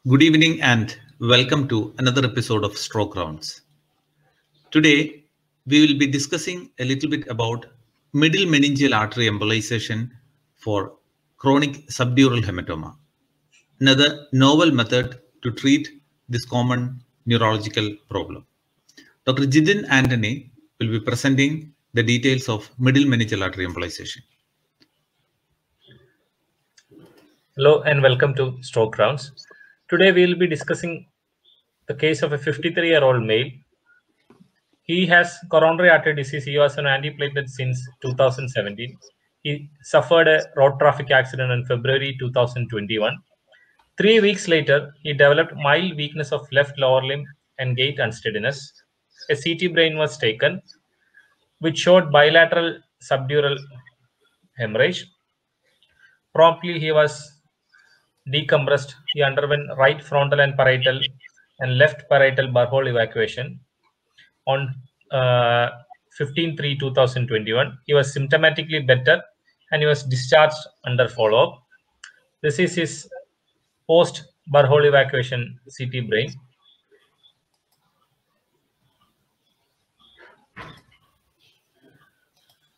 Good evening and welcome to another episode of Stroke Rounds. Today, we will be discussing a little bit about middle meningeal artery embolization for chronic subdural hematoma, another novel method to treat this common neurological problem. Dr. Jidin Anthony will be presenting the details of middle meningeal artery embolization. Hello and welcome to Stroke Rounds. Today we will be discussing the case of a 53-year-old male. He has coronary artery disease. He was on antiplatelet since 2017. He suffered a road traffic accident in February 2021. 3 weeks later, he developed mild weakness of left lower limb and gait unsteadiness. A CT brain was taken, which showed bilateral subdural hemorrhage. Promptly, he was decompressed. He underwent right frontal and parietal and left parietal Barhol evacuation on 15/3/2021. He was symptomatically better and he was discharged under follow-up. This is his post-Barhol evacuation CT brain.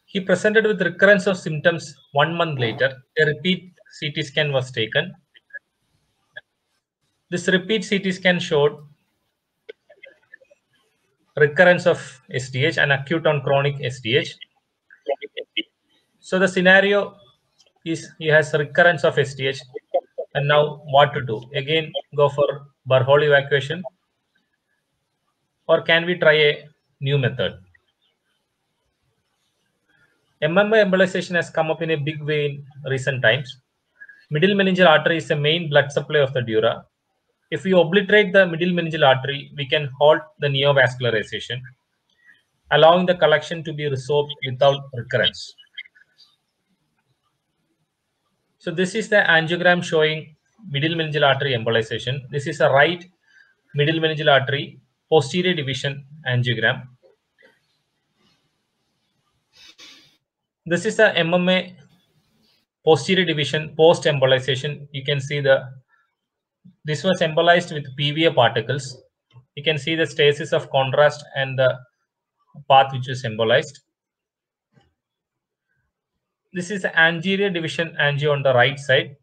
He presented with recurrence of symptoms 1 month later. A repeat CT scan was taken. This repeat CT scan showed recurrence of SDH and acute on chronic SDH. So the scenario is he has recurrence of SDH, and now what to do? Again, go for Barhol evacuation, or can we try a new method? MMA embolization has come up in a big way in recent times. Middle meningeal artery is the main blood supply of the dura. If we obliterate the middle meningeal artery, we can halt the neovascularization, allowing the collection to be resorbed without recurrence. So this is the angiogram showing middle meningeal artery embolization. This is a right middle meningeal artery posterior division angiogram. This is the MMA posterior division post embolization. You can see this was embolized with PVA particles. You can see the stasis of contrast and the path which is embolized. This is the anterior division angio on the right side.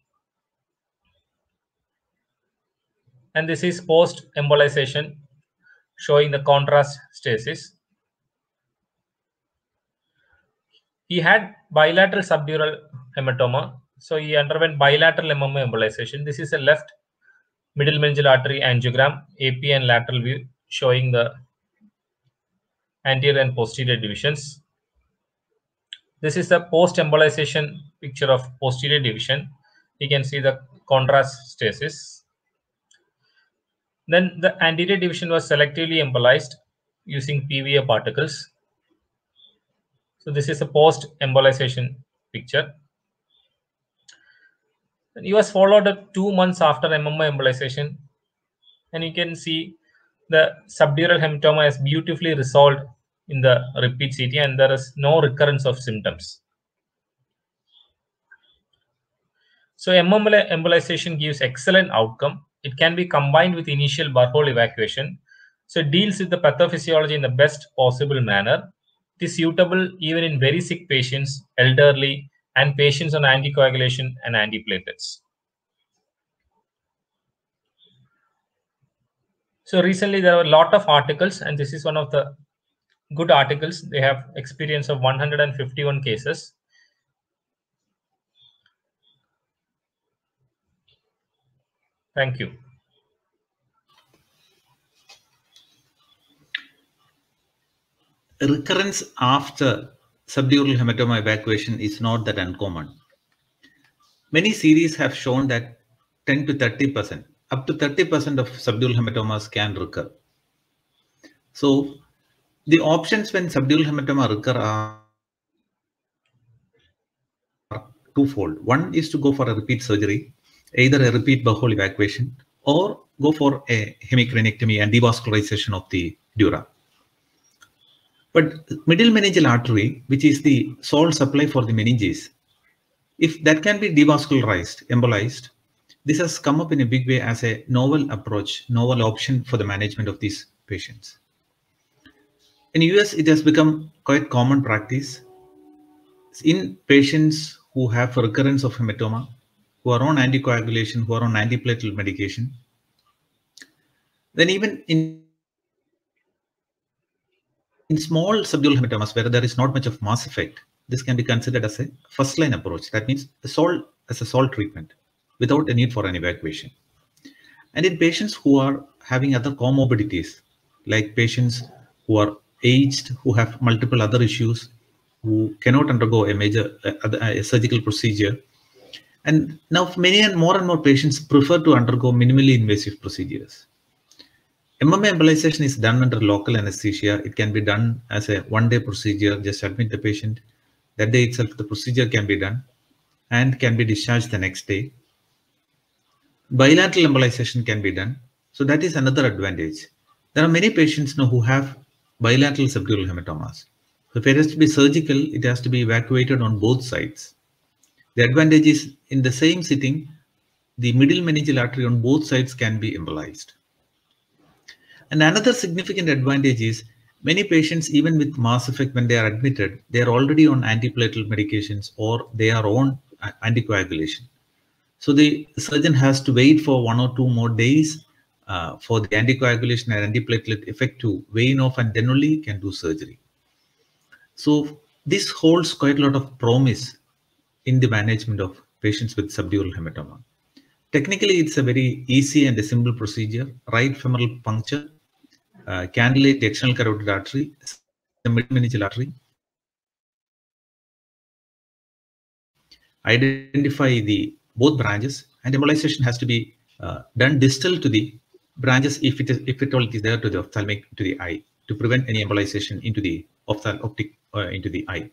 And this is post embolization showing the contrast stasis. He had bilateral subdural hematoma. So he underwent bilateral MMA embolization. This is a left middle meningeal artery angiogram, AP and lateral view showing the anterior and posterior divisions. This is the post-embolization picture of posterior division. You can see the contrast stasis. Then the anterior division was selectively embolized using PVA particles. So this is a post-embolization picture. And he was followed up 2 months after MMA embolization. And you can see the subdural hematoma is beautifully resolved in the repeat CT, and there is no recurrence of symptoms. So MMA embolization gives excellent outcome. It can be combined with initial Barhol evacuation. So it deals with the pathophysiology in the best possible manner. It is suitable even in very sick patients, elderly, and patients on anticoagulation and antiplatelets. So recently there are a lot of articles, and this is one of the good articles. They have experience of 151 cases. Thank you. Recurrence after subdural hematoma evacuation is not that uncommon. Many series have shown that 10 to 30%, up to 30% of subdural hematomas can recur. So the options when subdural hematoma recur are twofold. One is to go for a repeat surgery, either a repeat Barhol evacuation, or go for a hemicraniectomy and devascularization of the dura. But middle meningeal artery, which is the sole supply for the meninges, if that can be devascularized, embolized, This has come up in a big way as a novel approach, novel option for the management of these patients. In US, it has become quite common practice in patients who have recurrence of hematoma, who are on anticoagulation, who are on antiplatelet medication. Then even in small subdural hematomas where there is not much of mass effect, this can be considered as a first-line approach. That means a salt treatment without a need for an evacuation. And in patients who are having other comorbidities, like patients who are aged, who have multiple other issues, who cannot undergo a major a surgical procedure. And now many and more patients prefer to undergo minimally invasive procedures. MMA embolization is done under local anesthesia. It can be done as a one-day procedure. Just admit the patient. That day itself, the procedure can be done and can be discharged the next day. Bilateral embolization can be done. So that is another advantage. There are many patients now who have bilateral subdural hematomas. So if it has to be surgical, it has to be evacuated on both sides. The advantage is in the same sitting, the middle meningeal artery on both sides can be embolized. And another significant advantage is many patients, even with mass effect, when they are admitted, they are already on antiplatelet medications or they are on anticoagulation. So the surgeon has to wait for 1 or 2 more days for the anticoagulation and antiplatelet effect to wane off, and then only can do surgery. So this holds quite a lot of promise in the management of patients with subdural hematoma. Technically, it's a very easy and a simple procedure. Right femoral puncture, cannulate the external carotid artery, the middle meningeal artery, identify the both branches, and embolization has to be done distal to the branches if it all is there to the ophthalmic, to the eye, to prevent any embolization into the optic into the eye.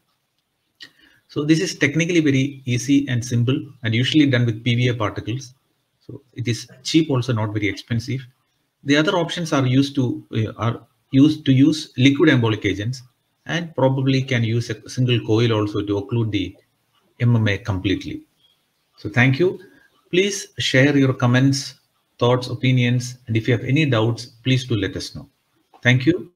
So this is technically very easy and simple, and usually done with PVA particles. So it is cheap, also not very expensive. The other options are used to use liquid embolic agents, and probably can use a single coil also to occlude the MMA completely. So thank you. Please share your comments, thoughts, opinions, and if you have any doubts, please do let us know. Thank you.